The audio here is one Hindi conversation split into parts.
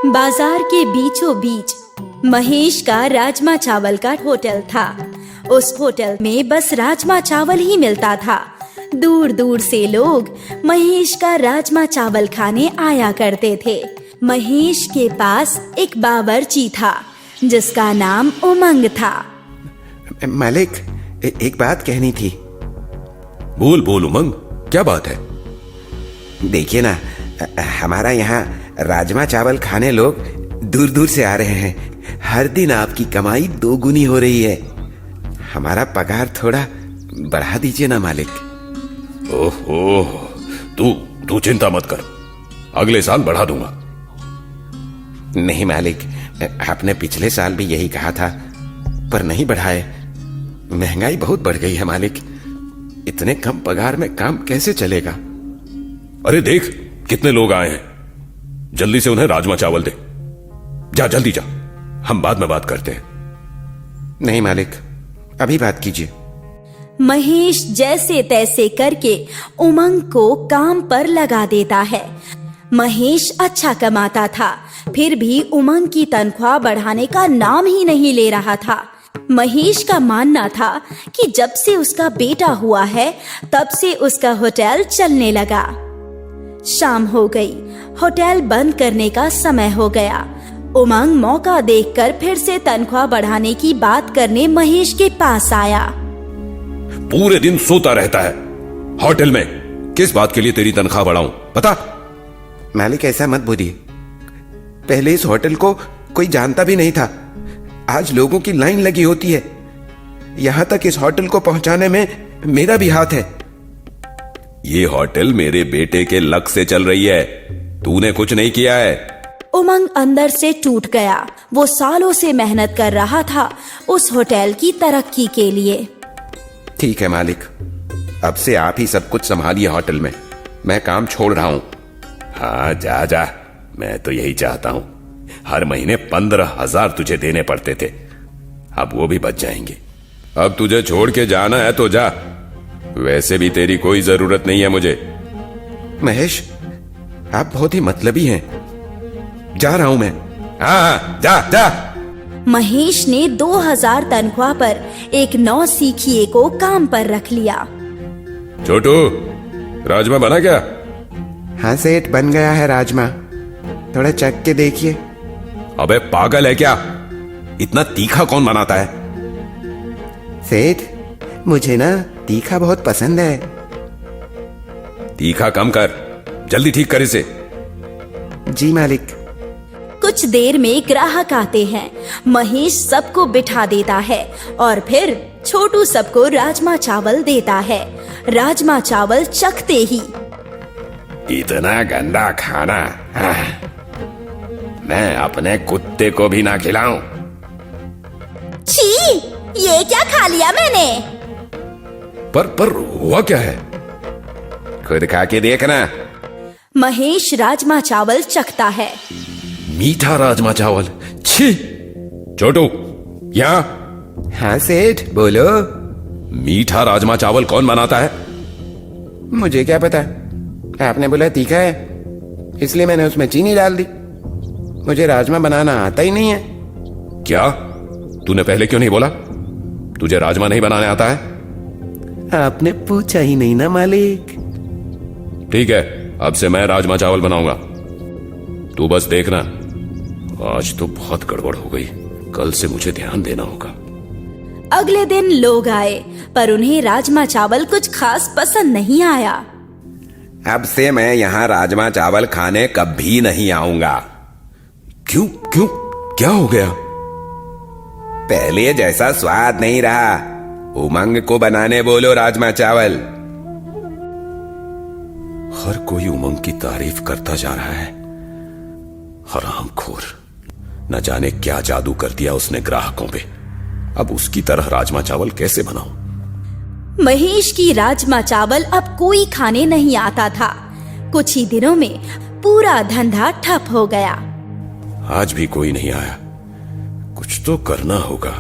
बाजार के बीचों बीच महेश का राजमा चावल का होटल था। उस होटल में बस राजमा चावल ही मिलता था। दूर दूर से लोग महेश का राजमा चावल खाने आया करते थे। महेश के पास एक बावर्ची था जिसका नाम उमंग था। मालिक, एक बात कहनी थी। बोल बोल उमंग, क्या बात है? देखिए ना, हमारा यहाँ राजमा चावल खाने लोग दूर दूर से आ रहे हैं। हर दिन आपकी कमाई 2 गुनी हो रही है। हमारा पगार थोड़ा बढ़ा दीजिए ना मालिक। ओहो, तू चिंता मत कर, अगले साल बढ़ा दूंगा। नहीं मालिक, आपने पिछले साल भी यही कहा था, पर नहीं बढ़ाए। महंगाई बहुत बढ़ गई है मालिक। इतने कम पगार में काम कैसे चलेगा? अरे देख, कितने लोग आए हैं, जल्दी से उन्हें राजमा चावल दे। जा जल्दी जा, हम बाद में बात करते हैं। नहीं मालिक, अभी बात कीजिए। महेश जैसे तैसे करके उमंग को काम पर लगा देता है। महेश अच्छा कमाता था, फिर भी उमंग की तनख्वाह बढ़ाने का नाम ही नहीं ले रहा था। महेश का मानना था कि जब से उसका बेटा हुआ है तब से उसका होटल चलने लगा। शाम हो गई, होटल बंद करने का समय हो गया। उमंग मौका देखकर फिर से तनख्वाह बढ़ाने की बात करने महेश के पास आया। पूरे दिन सोता रहता है होटल में, किस बात के लिए तेरी तनख्वाह बढ़ाऊं, बता। मालिक, ऐसा मत बोलिए। पहले इस होटल को कोई जानता भी नहीं था। आज लोगों की लाइन लगी होती है। यहां तक इस होटल को पहुंचाने में मेरा भी हाथ है। ये होटल मेरे बेटे के लक से चल रही है, तूने कुछ नहीं किया है। उमंग अंदर से टूट गया। वो सालों से मेहनत कर रहा था उस होटल की तरक्की के लिए। ठीक है मालिक, अब से आप ही सब कुछ संभालिए होटल में। मैं काम छोड़ रहा हूं। हाँ जा जा, मैं तो यही चाहता हूं। हर महीने 15,000 तुझे देने पड़ते थे, अब वो भी बच जाएंगे। अब तुझे छोड़ के जाना है तो जा, वैसे भी तेरी कोई जरूरत नहीं है मुझे। महेश, आप बहुत ही मतलबी हैं। जा रहा हूं मैं। हाँ जा जा। महेश ने 2000 तनख्वाह पर एक नौसिखिए को काम पर रख लिया। छोटू, राजमा बना क्या? हाँ सेठ, बन गया है राजमा। थोड़ा चख के देखिए। अबे पागल है क्या, इतना तीखा कौन बनाता है? सेठ, मुझे ना तीखा बहुत पसंद है। तीखा कम कर, जल्दी ठीक कर इसे। जी मालिक। कुछ देर में ग्राहक आते हैं। महेश सबको बिठा देता है और फिर छोटू सबको राजमा चावल देता है। राजमा चावल चखते ही, इतना गंदा खाना मैं अपने कुत्ते को भी ना खिलाऊं। छी, ये क्या खा लिया मैंने? पर हुआ क्या है? खुद खा के देखना। महेश राजमा चावल चखता है। मीठा राजमा चावल, छी। छोटू, यहाँ। हाँ सेठ, बोलो। मीठा राजमा चावल कौन बनाता है? मुझे क्या पता, आपने बोला तीखा है इसलिए मैंने उसमें चीनी डाल दी। मुझे राजमा बनाना आता ही नहीं है। क्या? तूने पहले क्यों नहीं बोला? तुझे राजमा नहीं बनाने आता है? आपने पूछा ही नहीं ना मालिक। ठीक है, अब से मैं राजमा चावल बनाऊंगा, तू बस देखना। आज तो बहुत गड़बड़ हो गई, कल से मुझे ध्यान देना होगा। अगले दिन लोग आए पर उन्हें राजमा चावल कुछ खास पसंद नहीं आया। अब से मैं यहाँ राजमा चावल खाने कभी नहीं आऊंगा। क्यों क्यों, क्या हो गया? पहले जैसा स्वाद नहीं रहा। उमंग को बनाने बोलो राजमा चावल। हर कोई उमंग की तारीफ करता जा रहा है। हरामखोर, न जाने क्या जादू कर दिया उसने ग्राहकों पे। अब उसकी तरह राजमा चावल कैसे बनाऊं? महेश की राजमा चावल अब कोई खाने नहीं आता था। कुछ ही दिनों में पूरा धंधा ठप हो गया। आज भी कोई नहीं आया, कुछ तो करना होगा।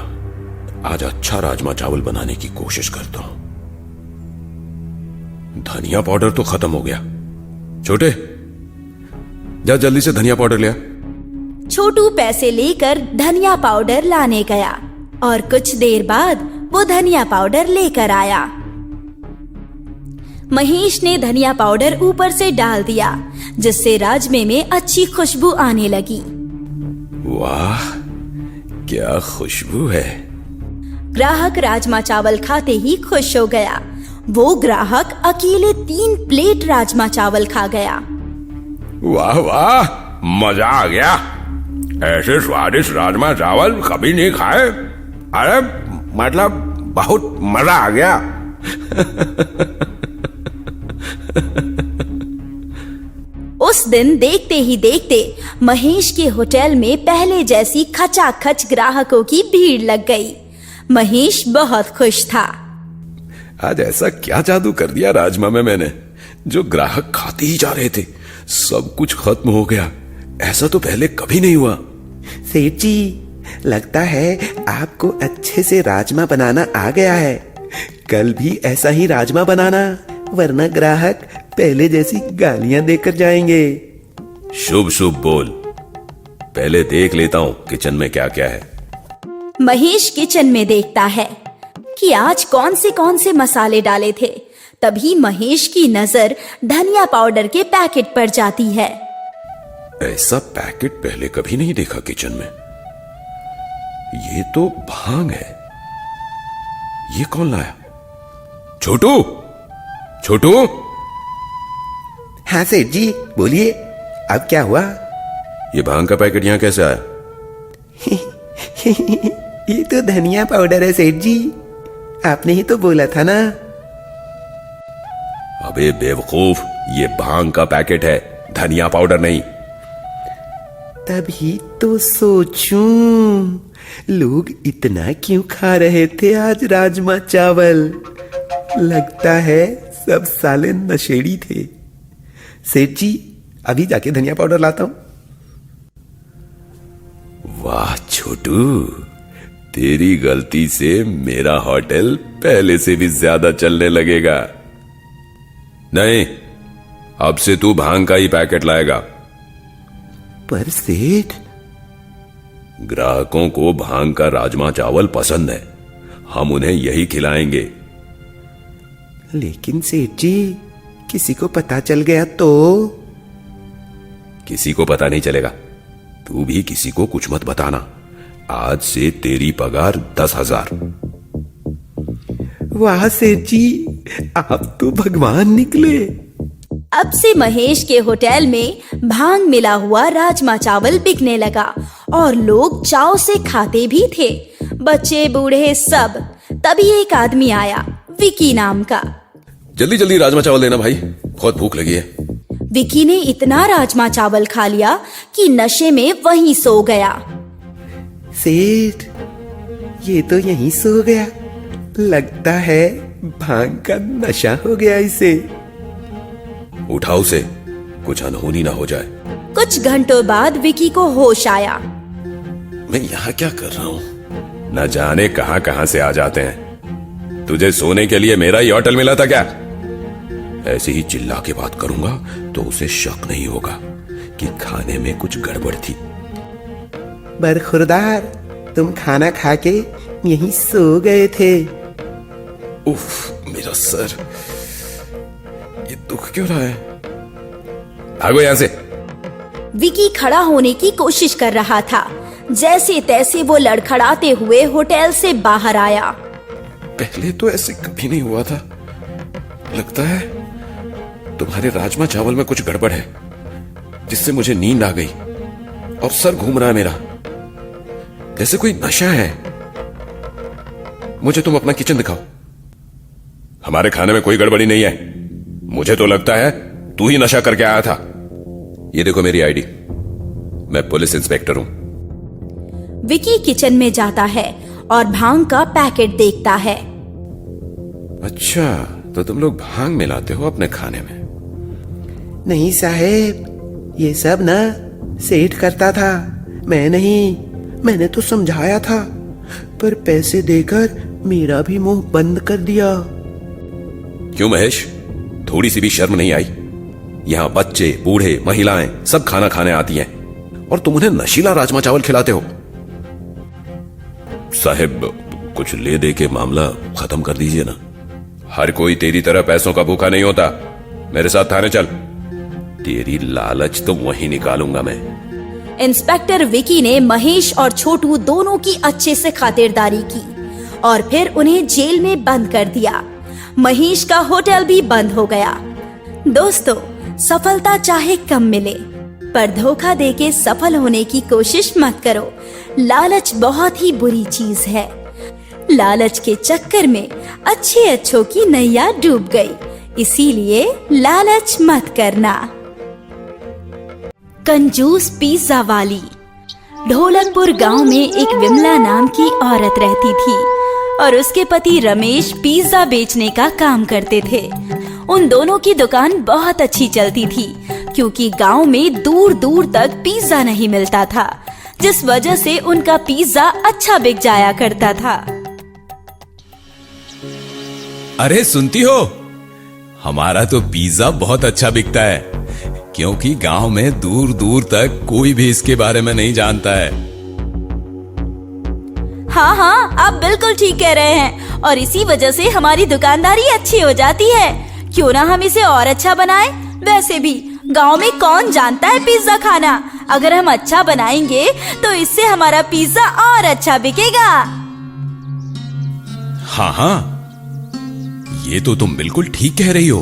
आज अच्छा राजमा चावल बनाने की कोशिश करता हूं। धनिया पाउडर तो खत्म हो गया। छोटे, जा जल्दी से धनिया पाउडर ले आ। छोटू पैसे लेकर धनिया पाउडर लाने गया और कुछ देर बाद वो धनिया पाउडर लेकर आया। महेश ने धनिया पाउडर ऊपर से डाल दिया, जिससे राजमे में अच्छी खुशबू आने लगी। वाह, क्या खुशबू है। ग्राहक राजमा चावल खाते ही खुश हो गया। वो ग्राहक अकेले 3 प्लेट राजमा चावल खा गया। वाह वाह, मजा आ गया। ऐसे स्वादिष्ट राजमा चावल कभी नहीं खाए। अरे मतलब बहुत मजा आ गया। उस दिन देखते ही देखते महेश के होटल में पहले जैसी खचाखच ग्राहकों की भीड़ लग गई। महेश बहुत खुश था। आज ऐसा क्या जादू कर दिया राजमा में मैंने, जो ग्राहक खाते ही जा रहे थे सब कुछ खत्म हो गया। ऐसा तो पहले कभी नहीं हुआ। सेठ जी, लगता है आपको अच्छे से राजमा बनाना आ गया है। कल भी ऐसा ही राजमा बनाना, वरना ग्राहक पहले जैसी गालियां देकर जाएंगे। शुभ शुभ बोल। पहले देख लेता हूँ किचन में क्या क्या है। महेश किचन में देखता है कि आज कौन से मसाले डाले थे। तभी महेश की नजर धनिया पाउडर के पैकेट पर जाती है। ऐसा पैकेट पहले कभी नहीं देखा किचन में। ये तो भांग है। ये कौन लाया? छोटू, छोटू। हाँ सेठ जी, बोलिए, अब क्या हुआ? ये भांग का पैकेट यहां कैसे आया? ये तो धनिया पाउडर है सेठ जी, आपने ही तो बोला था ना। अबे बेवकूफ, ये भांग का पैकेट है, धनिया पाउडर नहीं। तभी तो सोचूं, लोग इतना क्यों खा रहे थे आज राजमा चावल। लगता है सब साले नशेड़ी थे। सेठ जी, अभी जाके धनिया पाउडर लाता हूं। वाह छोटू, तेरी गलती से मेरा होटल पहले से भी ज्यादा चलने लगेगा। नहीं, अब से तू भांग का ही पैकेट लाएगा। पर सेठ, ग्राहकों को भांग का राजमा चावल पसंद है, हम उन्हें यही खिलाएंगे। लेकिन सेठ जी, किसी को पता चल गया तो? किसी को पता नहीं चलेगा। तू भी किसी को कुछ मत बताना। आज से तेरी पगार 10,000। वाह सेठ जी, आप तो भगवान निकले। अब से महेश के होटल में भांग मिला हुआ राजमा चावल बिकने लगा और लोग चाव से खाते भी थे, बच्चे बूढ़े सब। तभी एक आदमी आया, विकी नाम का। जल्दी जल्दी राजमा चावल देना भाई, बहुत भूख लगी है। विकी ने इतना राजमा चावल खा लिया कि नशे में वहीं सो गया। सेठ, ये तो यहीं सो गया। लगता है भांग का नशा हो गया इसे। उठाओ उसे, कुछ अनहोनी ना हो जाए। कुछ घंटों बाद विकी को होश आया। मैं यहाँ क्या कर रहा हूँ? न जाने कहां कहां से आ जाते हैं। तुझे सोने के लिए मेरा ही होटल मिला था क्या? ऐसे ही चिल्ला के बात करूंगा तो उसे शक नहीं होगा कि खाने में कुछ गड़बड़ थी। बरखुरदार, तुम खाना खा के यहीं सो गए थे। उफ, मेरा सर, ये दुख क्यों रहा है? भागो यहां से। विकी खड़ा होने की कोशिश कर रहा था। जैसे तैसे वो लड़खड़ाते हुए होटल से बाहर आया। पहले तो ऐसे कभी नहीं हुआ था। लगता है तुम्हारे राजमा चावल में कुछ गड़बड़ है, जिससे मुझे नींद आ गई और सर घूम रहा है मेरा, जैसे कोई नशा है। मुझे तुम अपना किचन दिखाओ। हमारे खाने में कोई गड़बड़ी नहीं है। मुझे तो लगता है तू ही नशा करके आया था। ये देखो मेरी आईडी, मैं पुलिस इंस्पेक्टर हूं। विकी किचन में जाता है और भांग का पैकेट देखता है। अच्छा, तो तुम लोग भांग मिलाते हो अपने खाने में? नहीं साहेब, ये सब ना सेठ करता था, मैं नहीं। मैंने तो समझाया था, पर पैसे देकर मेरा भी मुंह बंद कर दिया। क्यों महेश, थोड़ी सी भी शर्म नहीं आई? यहां बच्चे बूढ़े महिलाएं सब खाना खाने आती हैं और तुम उन्हें नशीला राजमा चावल खिलाते हो। साहिब, कुछ ले दे के मामला खत्म कर दीजिए ना। हर कोई तेरी तरह पैसों का भूखा नहीं होता। मेरे साथ थाने चल, तेरी लालच तो वहीं निकालूंगा मैं। इंस्पेक्टर विकी ने महेश और छोटू दोनों की अच्छे से खातिरदारी की और फिर उन्हें जेल में बंद कर दिया। महेश का होटल भी बंद हो गया। दोस्तों, सफलता चाहे कम मिले, पर धोखा देके सफल होने की कोशिश मत करो। लालच बहुत ही बुरी चीज है। लालच के चक्कर में अच्छों की नैया डूब गई, इसीलिए लालच मत करना। कंजूस पिज्जा वाली। ढोलकपुर गांव में एक विमला नाम की औरत रहती थी और उसके पति रमेश पिज्जा बेचने का काम करते थे। उन दोनों की दुकान बहुत अच्छी चलती थी क्योंकि गांव में दूर दूर तक पिज्जा नहीं मिलता था, जिस वजह से उनका पिज्जा अच्छा बिक जाया करता था। अरे सुनती हो, हमारा तो पिज्जा बहुत अच्छा बिकता है क्योंकि गांव में दूर दूर तक कोई भी इसके बारे में नहीं जानता है। हाँ, आप बिल्कुल ठीक कह रहे हैं और इसी वजह से हमारी दुकानदारी अच्छी हो जाती है। क्यों ना हम इसे और अच्छा बनाएं? वैसे भी गांव में कौन जानता है पिज्जा खाना। अगर हम अच्छा बनाएंगे तो इससे हमारा पिज्जा और अच्छा बिकेगा। हाँ, ये तो तुम बिल्कुल ठीक कह रही हो,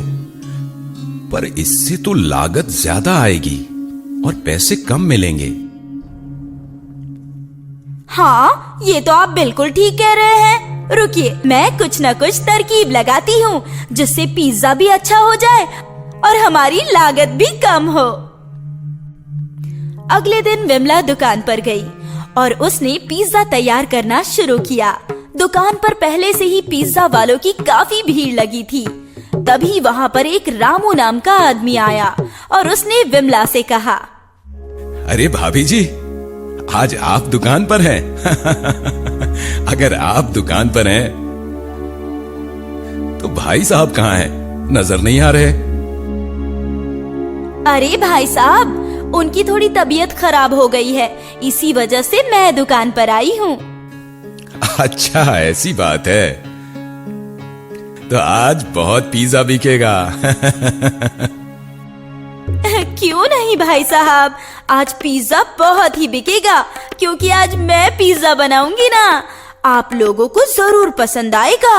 पर इससे तो लागत ज्यादा आएगी और पैसे कम मिलेंगे। हाँ, ये तो आप बिल्कुल ठीक कह रहे हैं। रुकिए, मैं कुछ न कुछ तरकीब लगाती हूँ जिससे पिज्जा भी अच्छा हो जाए और हमारी लागत भी कम हो। अगले दिन विमला दुकान पर गई और उसने पिज्जा तैयार करना शुरू किया। दुकान पर पहले से ही पिज्जा वालों की काफी भीड़ लगी थी। तभी वहाँ पर एक रामू नाम का आदमी आया और उसने विमला से कहा, अरे भाभी जी, आज आप दुकान पर हैं। अगर आप दुकान पर हैं तो भाई साहब कहाँ हैं? नजर नहीं आ रहे। अरे भाई साहब, उनकी थोड़ी तबीयत खराब हो गई है, इसी वजह से मैं दुकान पर आई हूँ। अच्छा, ऐसी बात है, तो आज बहुत पिज्जा बिकेगा। क्यों नहीं भाई साहब, आज पिज्जा बहुत ही बिकेगा क्योंकि आज मैं पिज्जा बनाऊंगी ना। आप लोगों को जरूर पसंद आएगा।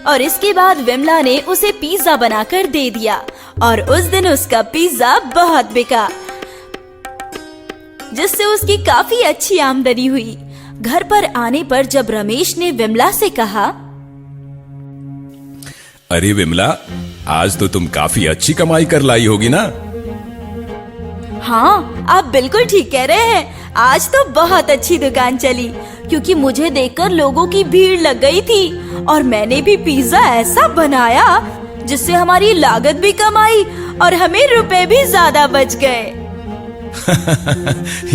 और इसके बाद विमला ने उसे पिज्जा बनाकर दे दिया और उस दिन उसका पिज्जा बहुत बिका, जिससे उसकी काफी अच्छी आमदनी हुई। घर पर आने पर जब रमेश ने विमला से कहा, अरे विमला, आज तो तुम काफी अच्छी कमाई कर लाई होगी ना? हाँ, आप बिल्कुल ठीक कह रहे हैं। आज तो बहुत अच्छी दुकान चली क्योंकि मुझे देखकर लोगों की भीड़ लग गई थी और मैंने भी पिज्जा ऐसा बनाया जिससे हमारी लागत भी कम आई और हमें रुपए भी ज्यादा बच गए।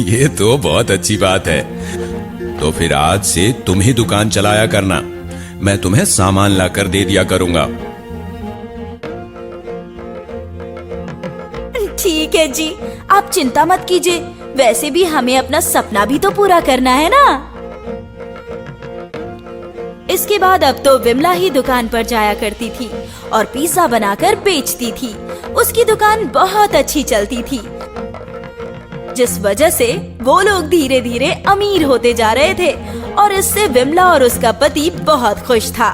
ये तो बहुत अच्छी बात है। तो फिर आज से तुम ही दुकान चलाया करना, मैं तुम्हें सामान लाकर दे दिया करूंगा। ठीक है जी, आप चिंता मत कीजिए। वैसे भी हमें अपना सपना भी तो पूरा करना है ना। इसके बाद अब तो विमला ही दुकान पर जाया करती थी और पिज्जा बनाकर बेचती थी। उसकी दुकान बहुत अच्छी चलती थी, जिस वजह से वो लोग धीरे धीरे अमीर होते जा रहे थे और इससे विमला और उसका पति बहुत खुश था।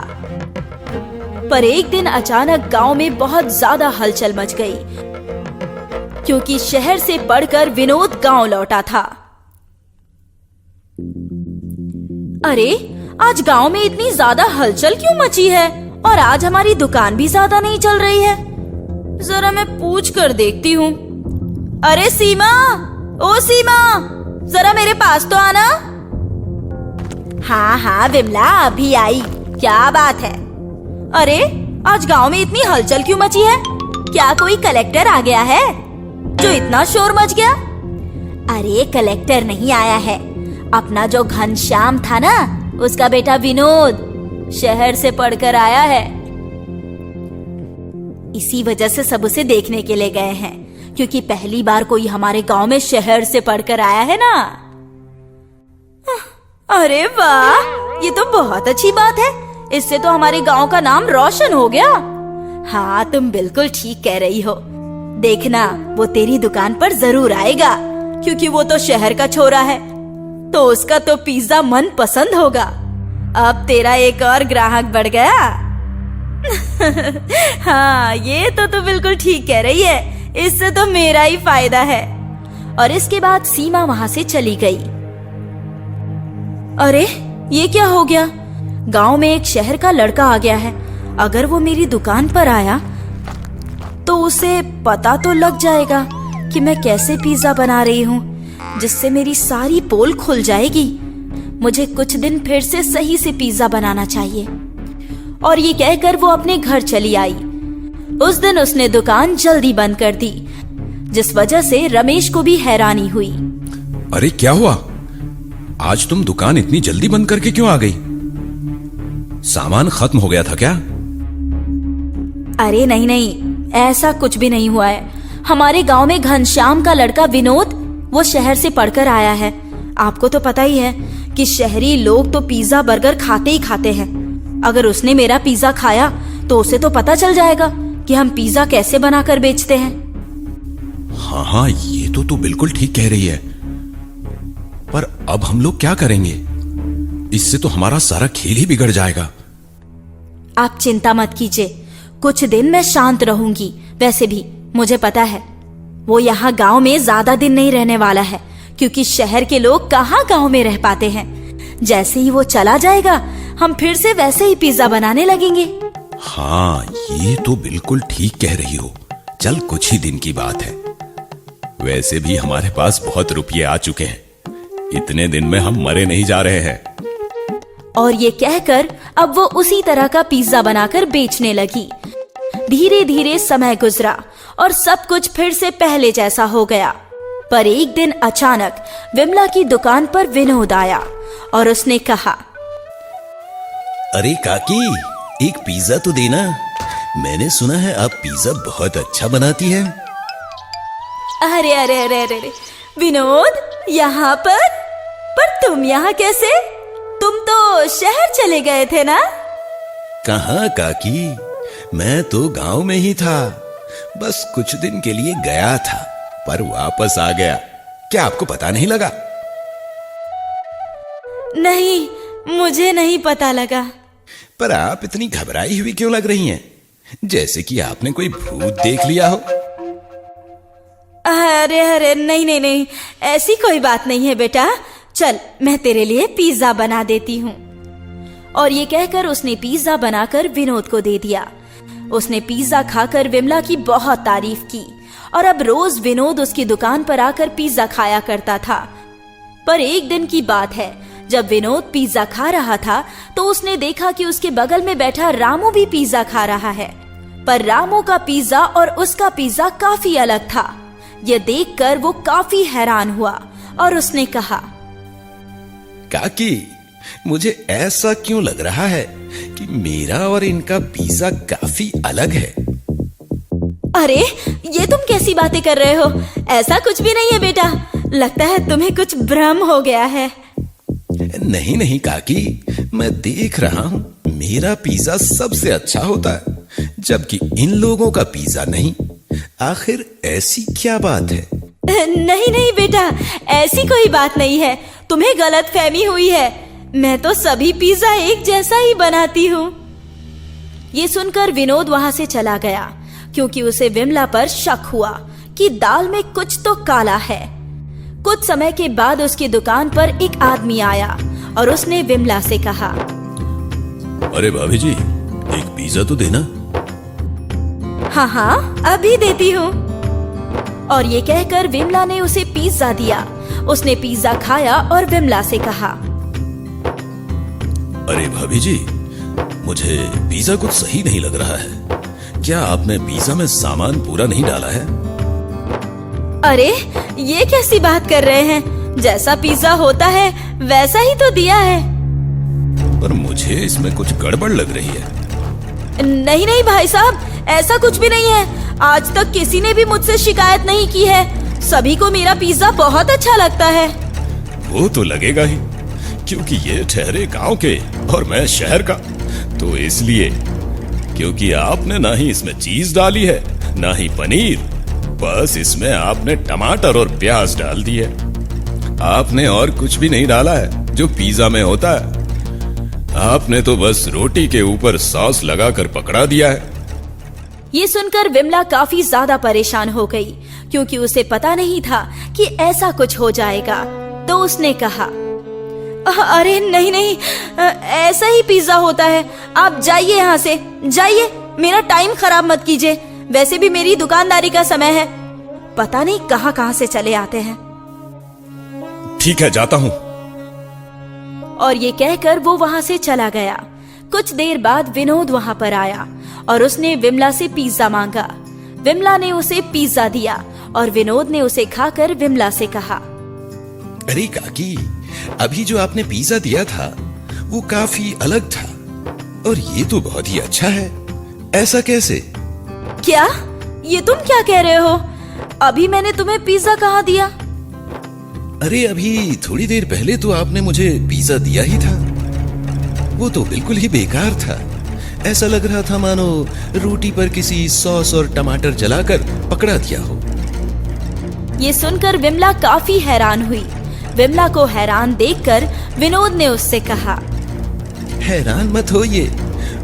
पर एक दिन अचानक गांव में बहुत ज्यादा हलचल मच गई क्योंकि शहर से पढ़कर विनोद गांव लौटा था। अरे, आज गांव में इतनी ज्यादा हलचल क्यों मची है और आज हमारी दुकान भी ज्यादा नहीं चल रही है? जरा मैं पूछ कर देखती हूँ। अरे सीमा, ओ सीमा, जरा मेरे पास तो आना। हाँ विमला, अभी आई। क्या बात है? अरे, आज गांव में इतनी हलचल क्यों मची है? क्या कोई कलेक्टर आ गया है जो इतना शोर मच गया? अरे, कलेक्टर नहीं आया है, अपना जो घनश्याम था ना, उसका बेटा विनोद शहर से पढ़कर आया है। इसी वजह से सब उसे देखने के लिए गए हैं क्योंकि पहली बार कोई हमारे गांव में शहर से पढ़कर आया है ना। अरे वाह, ये तो बहुत अच्छी बात है। इससे तो हमारे गांव का नाम रोशन हो गया। हाँ, तुम बिल्कुल ठीक कह रही हो। देखना, वो तेरी दुकान पर जरूर आएगा, क्योंकि वो तो शहर का छोरा है, तो उसका तो पिज्जा मन पसंद होगा। अब तेरा एक और ग्राहक बढ़ गया। हाँ, ये तो बिल्कुल ठीक कह रही है। इससे तो मेरा ही फायदा है। और इसके बाद सीमा वहां से चली गई। अरे, ये क्या हो गया? गांव में एक शहर का लड़का आ गया है। अगर वो मेरी दुकान पर आया तो उसे पता तो लग जाएगा कि मैं कैसे पिज्जा बना रही हूँ, जिससे मेरी सारी पोल खुल जाएगी। मुझे कुछ दिन फिर से सही से पिज्जा बनाना चाहिए। और ये कहकर वो अपने घर चली आई। उस दिन उसने दुकान जल्दी बंद कर दी, जिस वजह से रमेश को भी हैरानी हुई। अरे क्या हुआ? आज तुम दुकान इतनी जल्दी बंद करके क्यों आ गई? सामान खत्म हो गया था क्या? अरे नहीं, ऐसा कुछ भी नहीं हुआ है। हमारे गांव में घनश्याम का लड़का विनोद, वो शहर से पढ़कर आया है। आपको तो पता ही है कि शहरी लोग तो पिज्जा बर्गर खाते ही खाते हैं। अगर उसने मेरा पिज्जा खाया तो उसे तो पता चल जाएगा कि हम पिज्जा कैसे बनाकर बेचते हैं। हाँ, ये तो तू बिल्कुल ठीक कह रही है। पर अब हम लोग क्या करेंगे? इससे तो हमारा सारा खेल ही बिगड़ जाएगा। आप चिंता मत कीजिए, कुछ दिन मैं शांत रहूंगी। वैसे भी मुझे पता है वो यहाँ गांव में ज्यादा दिन नहीं रहने वाला है, क्योंकि शहर के लोग कहाँ गांव में रह पाते हैं। जैसे ही वो चला जाएगा, हम फिर से वैसे ही पिज्जा बनाने लगेंगे। हाँ, ये तो बिल्कुल ठीक कह रही हो। चल, कुछ ही दिन की बात है। वैसे भी हमारे पास बहुत रुपये आ चुके हैं। इतने दिन में हम मरे नहीं जा रहे हैं। और ये कहकर अब वो उसी तरह का पिज्जा बनाकर बेचने लगी। धीरे धीरे समय गुजरा और सब कुछ फिर से पहले जैसा हो गया। पर एक दिन अचानक विमला की दुकान पर विनोद आया और उसने कहा, अरे काकी, एक पिज्जा तो देना। मैंने सुना है आप पिज्जा बहुत अच्छा बनाती हैं। अरे अरे अरे अरे अरे, विनोद, यहाँ पर तुम यहाँ कैसे? तुम तो शहर चले गए थे ना? कहाँ काकी, मैं तो गांव में ही था। बस कुछ दिन के लिए गया था, पर वापस आ गया। क्या आपको पता नहीं लगा? नहीं, मुझे नहीं पता लगा। पर आप इतनी घबराई हुई क्यों लग रही हैं? जैसे कि आपने कोई भूत देख लिया हो। अरे अरे, नहीं, ऐसी कोई बात नहीं है बेटा। चल, मैं तेरे लिए पिज्जा बना देती हूँ। और ये कहकर उसने पिज्जा बनाकर विनोद को दे दिया। उसने पिज्जा खाकर विमला की बहुत तारीफ की और अब रोज विनोद उसकी दुकान पर आकर पिज्जा खाया करता था। पर एक दिन की बात है, जब विनोद पिज्जा खा रहा था तो उसने देखा कि उसके बगल में बैठा रामू भी पिज्जा खा रहा है। पर रामू का पिज्जा और उसका पिज्जा काफी अलग था। यह देखकर वो काफी हैरान हुआ और उसने कहा, काकी, मुझे ऐसा क्यों लग रहा है कि मेरा और इनका पिज्जा काफी अलग है। अरे, ये तुम कैसी बातें कर रहे हो? ऐसा कुछ भी नहीं है बेटा। लगता है तुम्हें कुछ भ्रम हो गया है। नहीं काकी, मैं देख रहा हूं मेरा पिज्जा सबसे अच्छा होता है, जबकि इन लोगों का पिज्जा नहीं। आखिर ऐसी क्या बात है? नहीं बेटा, ऐसी कोई बात नहीं है। तुम्हें गलतफहमी हुई है। मैं तो सभी पिज्जा एक जैसा ही बनाती हूँ। ये सुनकर विनोद वहां से चला गया, क्योंकि उसे विमला पर शक हुआ कि दाल में कुछ तो काला है। कुछ समय के बाद उसकी दुकान पर एक आदमी आया और उसने विमला से कहा, अरे भाभी जी, एक पिज्जा तो देना। हाँ, अभी देती हूँ। और ये कहकर विमला ने उसे पिज्जा दिया। उसने पिज्जा खाया और विमला से कहा, अरे भाभी जी, मुझे पिज्जा कुछ सही नहीं लग रहा है। क्या आपने पिज्जा में सामान पूरा नहीं डाला है? अरे, ये कैसी बात कर रहे हैं? जैसा पिज्जा होता है वैसा ही तो दिया है। पर मुझे इसमें कुछ गड़बड़ लग रही है। नहीं भाई साहब, ऐसा कुछ भी नहीं है। आज तक किसी ने भी मुझसे शिकायत नहीं की है। सभी को मेरा पिज्जा बहुत अच्छा लगता है। वो तो लगेगा ही, क्योंकि ये ठहरे गांव के और मैं शहर का, तो इसलिए क्योंकि आपने ना ही इसमें चीज डाली है ना ही पनीर, बस इसमें आपने टमाटर और प्याज डाल दी है। आपने और कुछ भी नहीं डाला है जो पिज्जा में होता है। आपने तो बस रोटी के ऊपर सॉस लगाकर पकड़ा दिया है। ये सुनकर विमला काफी ज्यादा परेशान हो गई, क्योंकि उसे पता नहीं था कि ऐसा कुछ हो जाएगा। तो उसने कहा, अरे नहीं नहीं, ऐसा ही पिज्जा होता है। आप जाइए यहाँ से, जाइए, मेरा टाइम खराब मत कीजिए। वैसे भी मेरी दुकानदारी का समय है। पता नहीं कहाँ से चले आते हैं। ठीक है, जाता हूँ। और ये कहकर वो वहां से चला गया। कुछ देर बाद विनोद वहां पर आया और उसने विमला से पिज्जा मांगा। विमला ने उसे पिज्जा दिया और विनोद ने उसे खाकर विमला से कहा, अरे काकी, अभी जो आपने पिज्जा दिया था वो काफी अलग था और ये तो बहुत ही अच्छा है। ऐसा कैसे? क्या? ये तुम क्या कह रहे हो? अभी मैंने तुम्हें पिज्जा कहाँ दिया? अरे अभी थोड़ी देर पहले तो आपने मुझे पिज्जा दिया ही था। वो तो बिल्कुल ही बेकार था। ऐसा लग रहा था मानो रोटी पर किसी सॉस और टमाटर जलाकर पकड़ा दिया हो। ये सुनकर विमला काफी हैरान हुई। विमला को हैरान देखकर विनोद ने उससे कहा, हैरान मत होइए,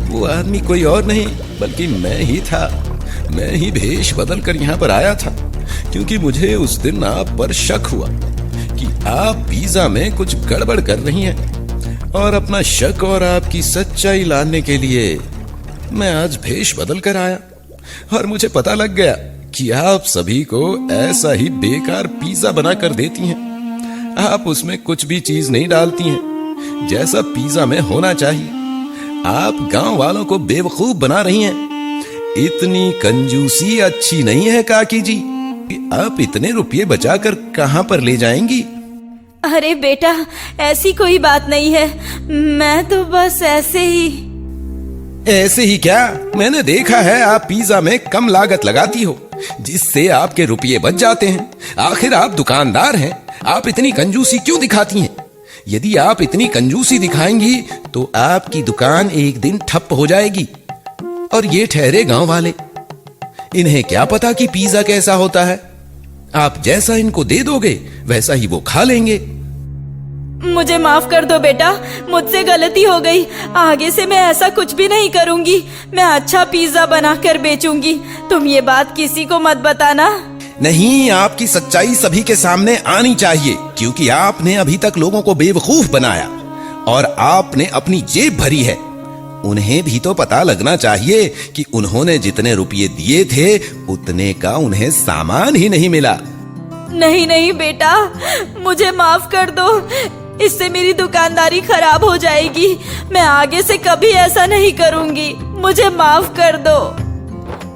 वो आदमी कोई और नहीं बल्कि मैं ही था। मैं ही भेष बदल कर यहाँ पर आया था, क्योंकि मुझे उस दिन आप पर शक हुआ कि आप पिज्जा में कुछ गड़बड़ कर रही हैं, और अपना शक और आपकी सच्चाई लाने के लिए मैं आज भेष बदल कर आया। और मुझे पता लग गया कि आप सभी को ऐसा ही बेकार पिज्जा बना कर देती हैं। आप उसमें कुछ भी चीज नहीं डालती हैं जैसा पिज्जा में होना चाहिए। आप गांव वालों को बेवकूफ बना रही हैं। इतनी कंजूसी अच्छी नहीं है काकी जी। आप इतने रुपये बचाकर कहां पर ले जाएंगी? अरे बेटा, ऐसी कोई बात नहीं है। मैं तो बस ऐसे ही। ऐसे ही क्या? मैंने देखा है आप पिज्जा में कम लागत लगाती हो, जिससे आपके रुपये बच जाते हैं। आखिर आप दुकानदार हैं, आप इतनी कंजूसी क्यों दिखाती हैं? यदि आप इतनी कंजूसी दिखाएंगी तो आपकी दुकान एक दिन ठप हो जाएगी। और ये ठहरे गांव वाले, इन्हें क्या पता कि पिज्जा कैसा होता है। आप जैसा इनको दे दोगे वैसा ही वो खा लेंगे। मुझे माफ कर दो बेटा, मुझसे गलती हो गई। आगे से मैं ऐसा कुछ भी नहीं करूंगी। मैं अच्छा पिज्जा बनाकर बेचूंगी। तुम ये बात किसी को मत बताना। नहीं, आपकी सच्चाई सभी के सामने आनी चाहिए, क्योंकि आपने अभी तक लोगों को बेवकूफ बनाया और आपने अपनी जेब भरी है। उन्हें भी तो पता लगना चाहिए कि उन्होंने जितने रुपये दिए थे उतने का उन्हें सामान ही नहीं मिला। नहीं नहीं बेटा, मुझे माफ कर दो। इससे मेरी दुकानदारी खराब हो जाएगी। मैं आगे से कभी ऐसा नहीं करूंगी। मुझे माफ कर दो।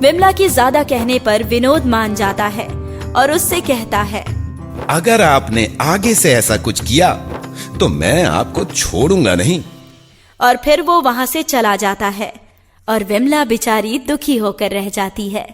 विमला के ज्यादा कहने पर विनोद मान जाता है और उससे कहता है, अगर आपने आगे से ऐसा कुछ किया तो मैं आपको छोड़ूंगा नहीं। और फिर वो वहां से चला जाता है और विमला बेचारी दुखी होकर रह जाती है।